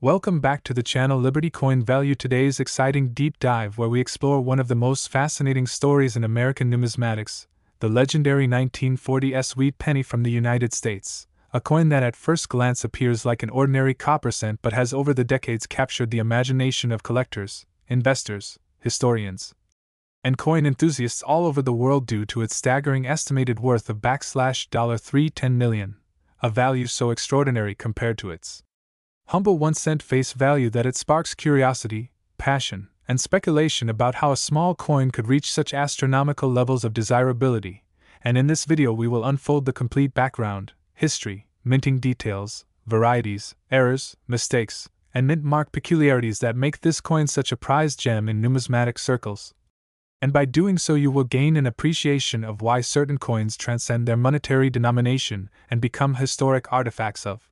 Welcome back to the channel Liberty Coin Value. Today's exciting deep dive where we explore one of the most fascinating stories in American numismatics, the legendary 1940s Wheat Penny from the United States, a coin that at first glance appears like an ordinary copper cent but has over the decades captured the imagination of collectors, investors, historians, and coin enthusiasts all over the world due to its staggering estimated worth of $310 million, a value so extraordinary compared to its humble 1 cent face value that it sparks curiosity, passion, and speculation about how a small coin could reach such astronomical levels of desirability. And in this video we will unfold the complete background, history, minting details, varieties, errors, mistakes, and mint mark peculiarities that make this coin such a prized gem in numismatic circles. And by doing so you will gain an appreciation of why certain coins transcend their monetary denomination and become historic artifacts of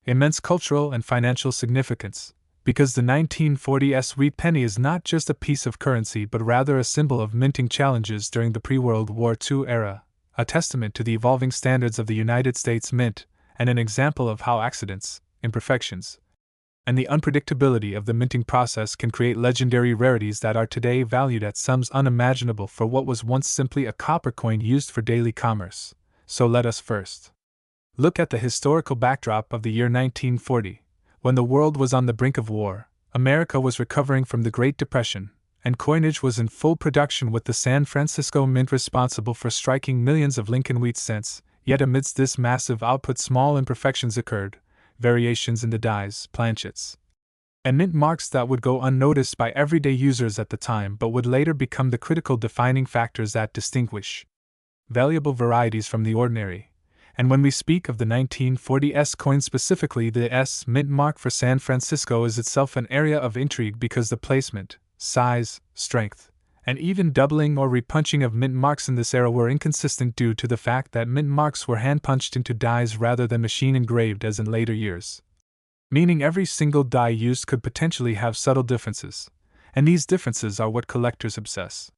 immense cultural and financial significance, because the 1940s Wheat Penny is not just a piece of currency but rather a symbol of minting challenges during the pre-World War II era, a testament to the evolving standards of the United States Mint, and an example of how accidents, imperfections, and the unpredictability of the minting process can create legendary rarities that are today valued at sums unimaginable for what was once simply a copper coin used for daily commerce. So let us first look at the historical backdrop of the year 1940. When the world was on the brink of war, America was recovering from the Great Depression, and coinage was in full production with the San Francisco Mint responsible for striking millions of Lincoln wheat cents. Yet amidst this massive output small imperfections occurred, variations in the dies, planchets, and mint marks that would go unnoticed by everyday users at the time but would later become the critical defining factors that distinguish valuable varieties from the ordinary. And when we speak of the 1940s coin specifically, the S mint mark for San Francisco is itself an area of intrigue because the placement, size, strength, and even doubling or repunching of mint marks in this era were inconsistent due to the fact that mint marks were hand-punched into dies rather than machine-engraved as in later years. Meaning every single die used could potentially have subtle differences, and these differences are what collectors obsess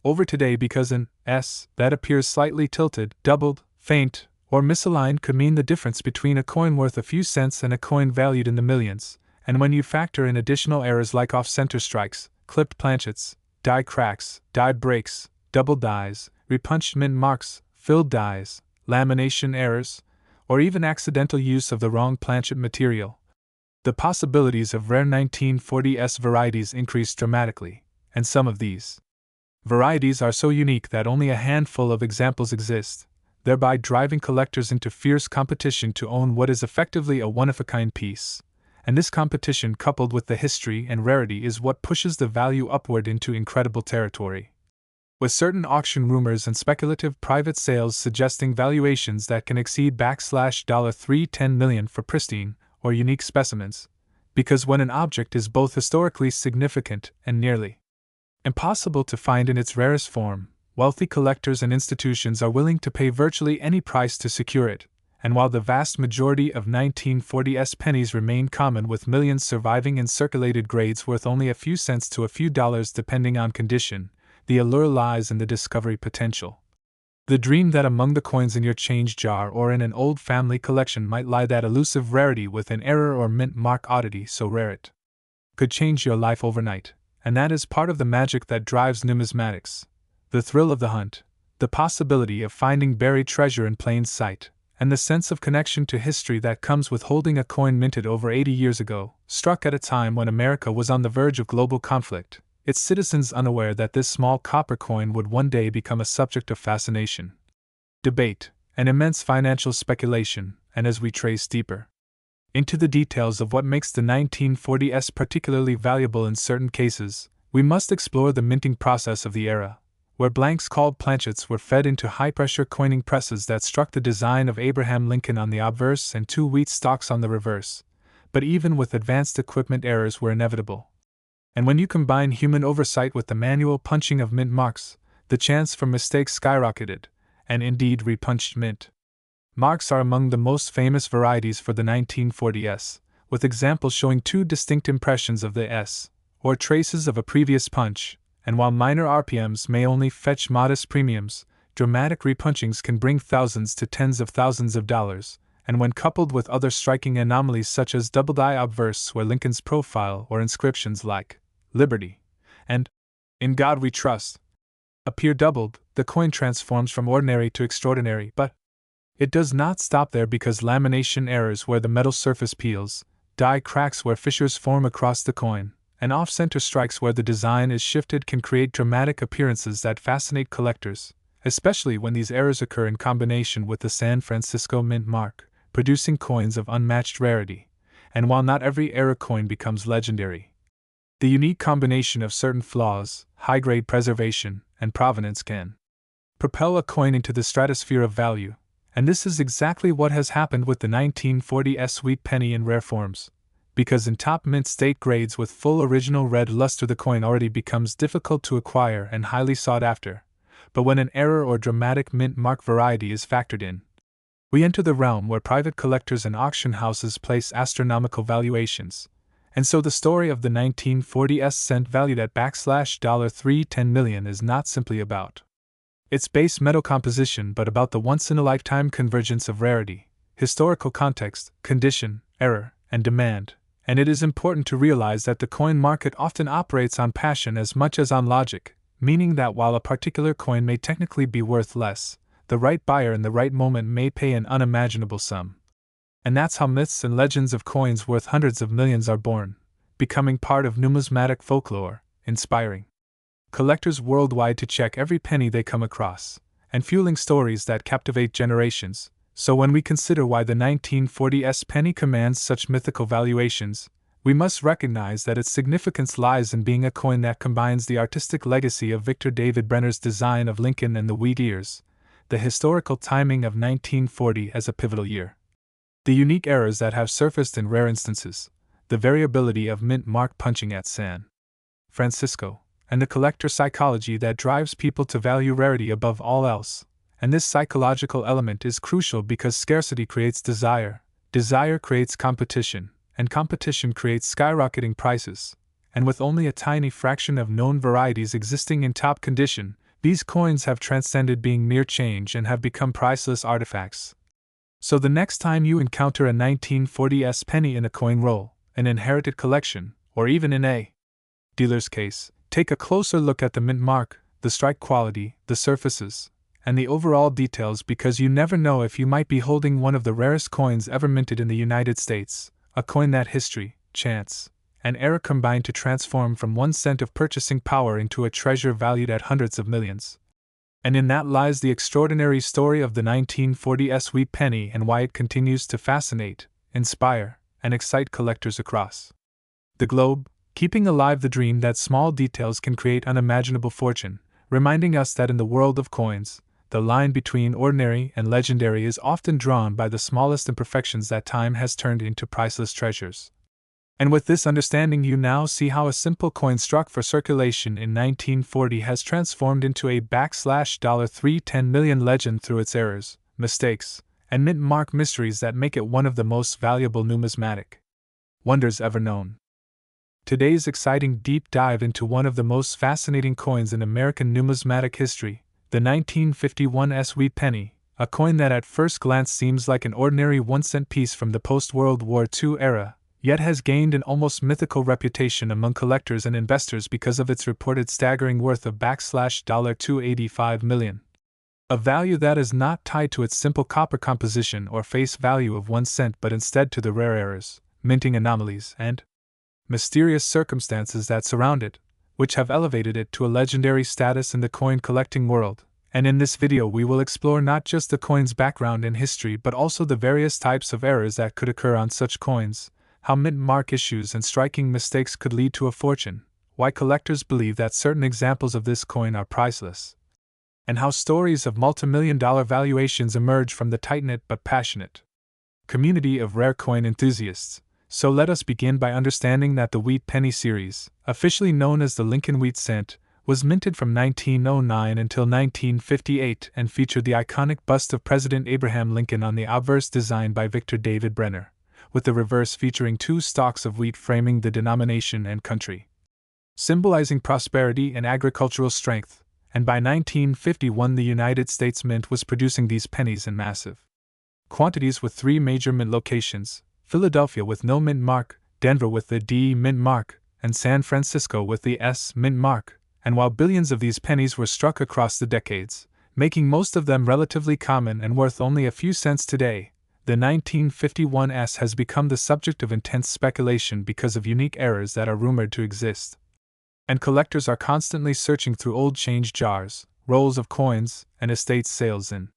over today because an S that appears slightly tilted, doubled, faint, or misaligned could mean the difference between a coin worth a few cents and a coin valued in the millions, and when you factor in additional errors like off-center strikes, clipped planchets, die cracks, die breaks, double dies, repunched mint marks, filled dies, lamination errors, or even accidental use of the wrong planchet material, the possibilities of rare 1940s varieties increase dramatically, and some of these varieties are so unique that only a handful of examples exist, thereby driving collectors into fierce competition to own what is effectively a one-of-a-kind piece. And this competition, coupled with the history and rarity, is what pushes the value upward into incredible territory, with certain auction rumors and speculative private sales suggesting valuations that can exceed $310 million for pristine or unique specimens, because when an object is both historically significant and nearly impossible to find in its rarest form, wealthy collectors and institutions are willing to pay virtually any price to secure it. And while the vast majority of 1940s pennies remain common, with millions surviving in circulated grades worth only a few cents to a few dollars depending on condition, the allure lies in the discovery potential. The dream that among the coins in your change jar or in an old family collection might lie that elusive rarity with an error or mint mark oddity so rare it could change your life overnight. And that is part of the magic that drives numismatics. The thrill of the hunt, the possibility of finding buried treasure in plain sight, and the sense of connection to history that comes with holding a coin minted over 80 years ago, struck at a time when America was on the verge of global conflict, its citizens unaware that this small copper coin would one day become a subject of fascination, debate, and immense financial speculation. And as we trace deeper into the details of what makes the 1940s particularly valuable in certain cases, we must explore the minting process of the era, where blanks called planchets were fed into high-pressure coining presses that struck the design of Abraham Lincoln on the obverse and 2 wheat stalks on the reverse. But even with advanced equipment, errors were inevitable. And when you combine human oversight with the manual punching of mint marks, the chance for mistakes skyrocketed, and indeed repunched mint marks are among the most famous varieties for the 1940s, with examples showing 2 distinct impressions of the S, or traces of a previous punch. And while minor RPMs may only fetch modest premiums, dramatic repunchings can bring thousands to tens of thousands of dollars, and when coupled with other striking anomalies such as double-die obverse where Lincoln's profile or inscriptions like Liberty and In God We Trust appear doubled, the coin transforms from ordinary to extraordinary, but it does not stop there because lamination errors where the metal surface peels, die cracks where fissures form across the coin, and off-center strikes where the design is shifted can create dramatic appearances that fascinate collectors, especially when these errors occur in combination with the San Francisco Mint mark, producing coins of unmatched rarity. And while not every error coin becomes legendary, the unique combination of certain flaws, high-grade preservation, and provenance can propel a coin into the stratosphere of value, and this is exactly what has happened with the 1940s Wheat Penny in rare forms. Because in top mint state grades with full original red luster the coin already becomes difficult to acquire and highly sought after, but when an error or dramatic mint mark variety is factored in, we enter the realm where private collectors and auction houses place astronomical valuations. And so the story of the 1940s cent valued at $310 million is not simply about its base metal composition but about the once-in-a-lifetime convergence of rarity, historical context, condition, error, and demand. And it is important to realize that the coin market often operates on passion as much as on logic, meaning that while a particular coin may technically be worth less, the right buyer in the right moment may pay an unimaginable sum. And that's how myths and legends of coins worth hundreds of millions are born, becoming part of numismatic folklore, inspiring collectors worldwide to check every penny they come across, and fueling stories that captivate generations. So when we consider why the 1940s penny commands such mythical valuations, we must recognize that its significance lies in being a coin that combines the artistic legacy of Victor David Brenner's design of Lincoln and the wheat ears, the historical timing of 1940 as a pivotal year, the unique errors that have surfaced in rare instances, the variability of mint mark punching at San Francisco, and the collector psychology that drives people to value rarity above all else. And this psychological element is crucial because scarcity creates desire, desire creates competition, and competition creates skyrocketing prices. And with only a tiny fraction of known varieties existing in top condition, these coins have transcended being mere change and have become priceless artifacts. So the next time you encounter a 1940s penny in a coin roll, an inherited collection, or even in a dealer's case, take a closer look at the mint mark, the strike quality, the surfaces, and the overall details because you never know if you might be holding one of the rarest coins ever minted in the United States, a coin that history, chance, and error combine to transform from 1 cent of purchasing power into a treasure valued at hundreds of millions. And in that lies the extraordinary story of the 1940s Wheat Penny and why it continues to fascinate, inspire, and excite collectors across the globe, keeping alive the dream that small details can create unimaginable fortune, reminding us that in the world of coins, the line between ordinary and legendary is often drawn by the smallest imperfections that time has turned into priceless treasures. And with this understanding, you now see how a simple coin struck for circulation in 1940 has transformed into a $310 million legend through its errors, mistakes, and mint mark mysteries that make it one of the most valuable numismatic wonders ever known. Today's exciting deep dive into one of the most fascinating coins in American numismatic history, the 1951 Wheat Penny, a coin that at first glance seems like an ordinary 1-cent piece from the post-World War II era, yet has gained an almost mythical reputation among collectors and investors because of its reported staggering worth of $285 million. A value that is not tied to its simple copper composition or face value of 1 cent but instead to the rare errors, minting anomalies, and mysterious circumstances that surround it, which have elevated it to a legendary status in the coin collecting world. And in this video we will explore not just the coin's background and history but also the various types of errors that could occur on such coins, how mint mark issues and striking mistakes could lead to a fortune, why collectors believe that certain examples of this coin are priceless, and how stories of multimillion-dollar valuations emerge from the tight-knit but passionate community of rare coin enthusiasts. So let us begin by understanding that the Wheat Penny series, officially known as the Lincoln Wheat Cent, was minted from 1909 until 1958 and featured the iconic bust of President Abraham Lincoln on the obverse designed by Victor David Brenner, with the reverse featuring 2 stalks of wheat framing the denomination and country, symbolizing prosperity and agricultural strength. And by 1951 the United States Mint was producing these pennies in massive quantities with 3 major mint locations: Philadelphia with no mint mark, Denver with the D mint mark, and San Francisco with the S mint mark. And while billions of these pennies were struck across the decades, making most of them relatively common and worth only a few cents today, the 1951 S has become the subject of intense speculation because of unique errors that are rumored to exist. And collectors are constantly searching through old change jars, rolls of coins, and estate sales in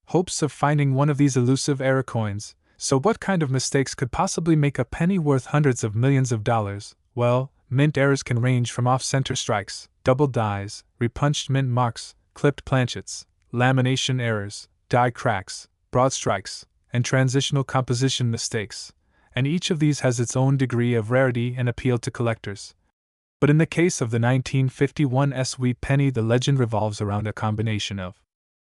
hopes of finding one of these elusive error coins. So what kind of mistakes could possibly make a penny worth hundreds of millions of dollars? Well, mint errors can range from off-center strikes, double dies, repunched mint marks, clipped planchets, lamination errors, die cracks, broad strikes, and transitional composition mistakes, and each of these has its own degree of rarity and appeal to collectors. But in the case of the 1951 Wheat Penny, the legend revolves around a combination of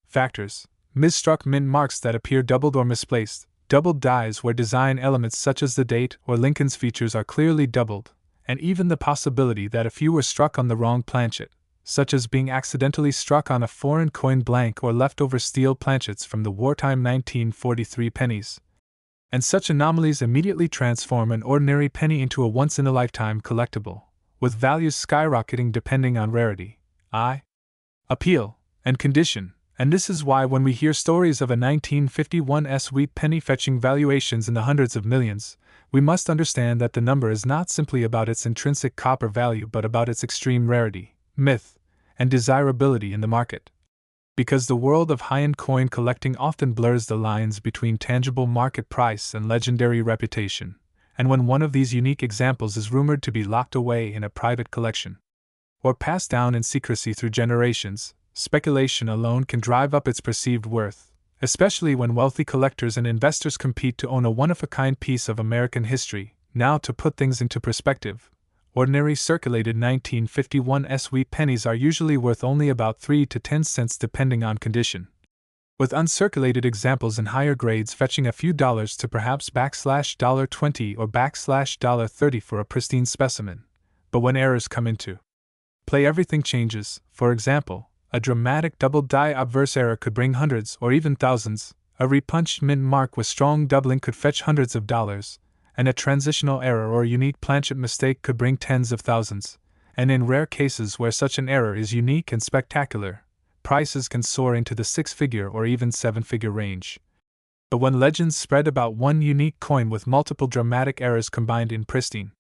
factors: misstruck mint marks that appear doubled or misplaced, doubled dies where design elements such as the date or Lincoln's features are clearly doubled, and even the possibility that a few were struck on the wrong planchet, such as being accidentally struck on a foreign coin blank or leftover steel planchets from the wartime 1943 pennies. And such anomalies immediately transform an ordinary penny into a once-in-a-lifetime collectible, with values skyrocketing depending on rarity, appeal, and condition. And this is why when we hear stories of a 1951 Wheat Penny fetching valuations in the hundreds of millions, we must understand that the number is not simply about its intrinsic copper value but about its extreme rarity, myth, and desirability in the market. Because the world of high-end coin collecting often blurs the lines between tangible market price and legendary reputation, and when one of these unique examples is rumored to be locked away in a private collection, or passed down in secrecy through generations, speculation alone can drive up its perceived worth, especially when wealthy collectors and investors compete to own a one-of-a-kind piece of American history. Now, to put things into perspective, ordinary circulated 1951 Wheat pennies are usually worth only about 3 to 10 cents depending on condition, with uncirculated examples in higher grades fetching a few dollars to perhaps $20 or $30 for a pristine specimen. But when errors come into play, everything changes. For example, a dramatic double die obverse error could bring hundreds or even thousands, a repunched mint mark with strong doubling could fetch hundreds of dollars, and a transitional error or unique planchet mistake could bring tens of thousands. And in rare cases where such an error is unique and spectacular, prices can soar into the 6-figure or even 7-figure range. But when legends spread about one unique coin with multiple dramatic errors combined in pristine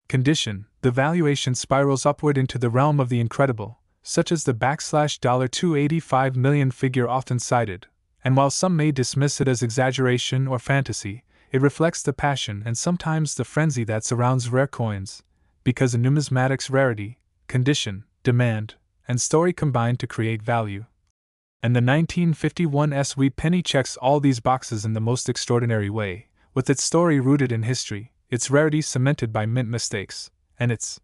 condition, the valuation spirals upward into the realm of the incredible, such as the $285 million figure often cited. And while some may dismiss it as exaggeration or fantasy, it reflects the passion and sometimes the frenzy that surrounds rare coins, because a numismatic's rarity, condition, demand, and story combine to create value. And the 1951 Wheat Penny checks all these boxes in the most extraordinary way, with its story rooted in history, its rarity cemented by mint mistakes, and its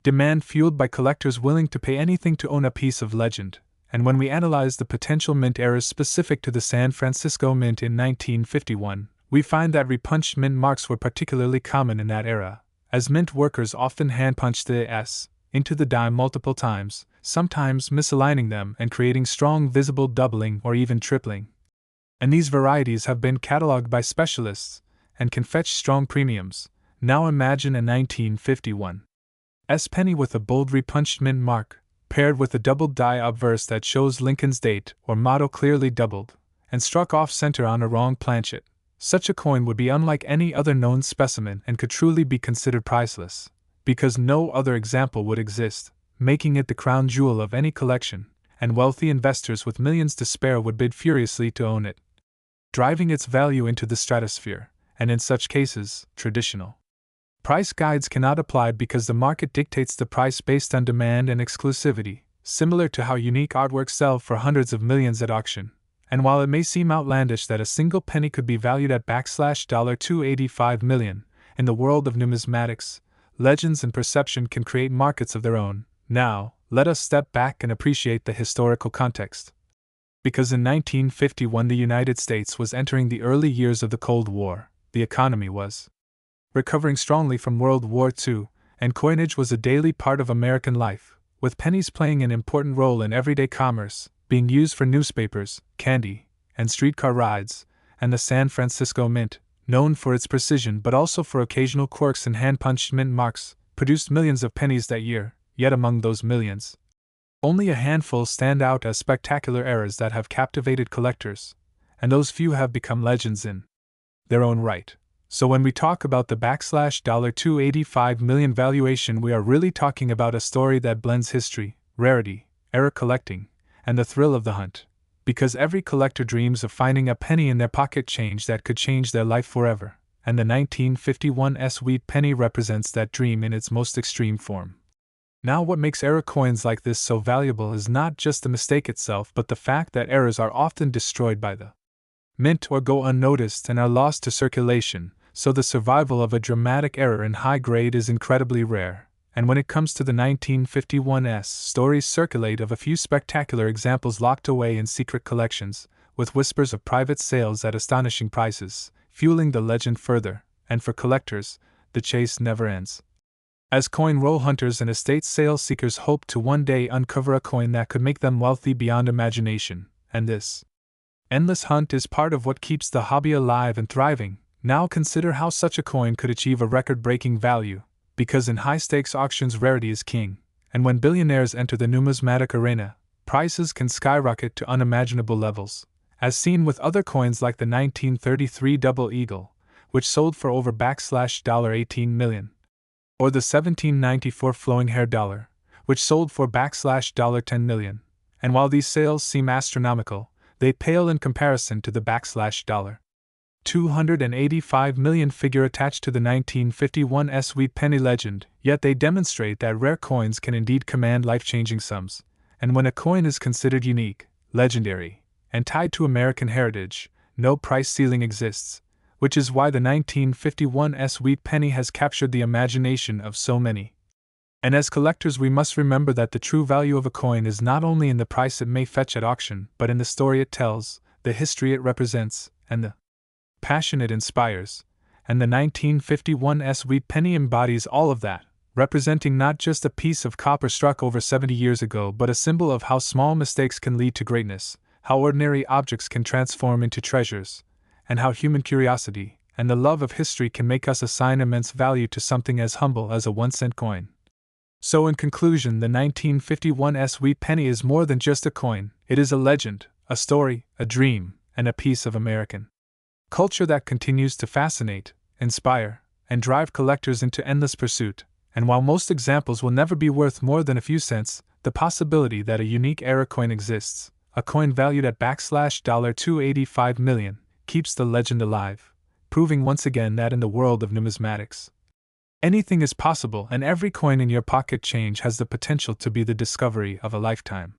demand fueled by collectors willing to pay anything to own a piece of legend. And when we analyze the potential mint errors specific to the San Francisco Mint in 1951, we find that repunched mint marks were particularly common in that era, as mint workers often hand-punched the S into the die multiple times, sometimes misaligning them and creating strong visible doubling or even tripling. And these varieties have been catalogued by specialists and can fetch strong premiums. Now imagine a 1951 penny with a bold repunched mint mark, paired with a doubled die obverse that shows Lincoln's date or motto clearly doubled, and struck off-center on a wrong planchet. Such a coin would be unlike any other known specimen and could truly be considered priceless, because no other example would exist, making it the crown jewel of any collection, and wealthy investors with millions to spare would bid furiously to own it, driving its value into the stratosphere. And in such cases, traditional price guides cannot apply because the market dictates the price based on demand and exclusivity, similar to how unique artworks sell for hundreds of millions at auction. And while it may seem outlandish that a single penny could be valued at $285 million, in the world of numismatics, legends and perception can create markets of their own. Now, let us step back and appreciate the historical context. Because in 1951 the United States was entering the early years of the Cold War, the economy was recovering strongly from World War II, and coinage was a daily part of American life, with pennies playing an important role in everyday commerce, being used for newspapers, candy, and streetcar rides, and the San Francisco Mint, known for its precision but also for occasional quirks and hand-punched mint marks, produced millions of pennies that year, yet among those millions, only a handful stand out as spectacular errors that have captivated collectors, and those few have become legends in their own right. So when we talk about the $285 million valuation, we are really talking about a story that blends history, rarity, error collecting, and the thrill of the hunt. Because every collector dreams of finding a penny in their pocket change that could change their life forever, and the 1951 Wheat Penny represents that dream in its most extreme form. Now, what makes error coins like this so valuable is not just the mistake itself, but the fact that errors are often destroyed by the mint or go unnoticed and are lost to circulation, so the survival of a dramatic error in high grade is incredibly rare. And when it comes to the 1951s, stories circulate of a few spectacular examples locked away in secret collections, with whispers of private sales at astonishing prices, fueling the legend further, and for collectors, the chase never ends. As coin roll hunters and estate sale seekers hope to one day uncover a coin that could make them wealthy beyond imagination, and this endless hunt is part of what keeps the hobby alive and thriving. Now consider how such a coin could achieve a record-breaking value, because in high-stakes auctions rarity is king, and when billionaires enter the numismatic arena, prices can skyrocket to unimaginable levels, as seen with other coins like the 1933 Double Eagle, which sold for over $18 million, or the 1794 Flowing Hair Dollar, which sold for $10 million. And while these sales seem astronomical, they pale in comparison to the $285 million figure attached to the 1951 Wheat Penny legend, yet they demonstrate that rare coins can indeed command life-changing sums. And when a coin is considered unique, legendary, and tied to American heritage, no price ceiling exists, which is why the 1951 Wheat Penny has captured the imagination of so many. And as collectors, we must remember that the true value of a coin is not only in the price it may fetch at auction, but in the story it tells, the history it represents, and the passion it inspires. And the 1951 Wheat Penny embodies all of that, representing not just a piece of copper struck over 70 years ago, but a symbol of how small mistakes can lead to greatness, how ordinary objects can transform into treasures, and how human curiosity and the love of history can make us assign immense value to something as humble as a 1-cent coin. So in conclusion, the 1951 Wheat Penny is more than just a coin. It is a legend, a story, a dream, and a piece of American culture that continues to fascinate, inspire, and drive collectors into endless pursuit. And while most examples will never be worth more than a few cents, the possibility that a unique error coin exists, a coin valued at $285 million, keeps the legend alive, proving once again that in the world of numismatics, anything is possible, and every coin in your pocket change has the potential to be the discovery of a lifetime.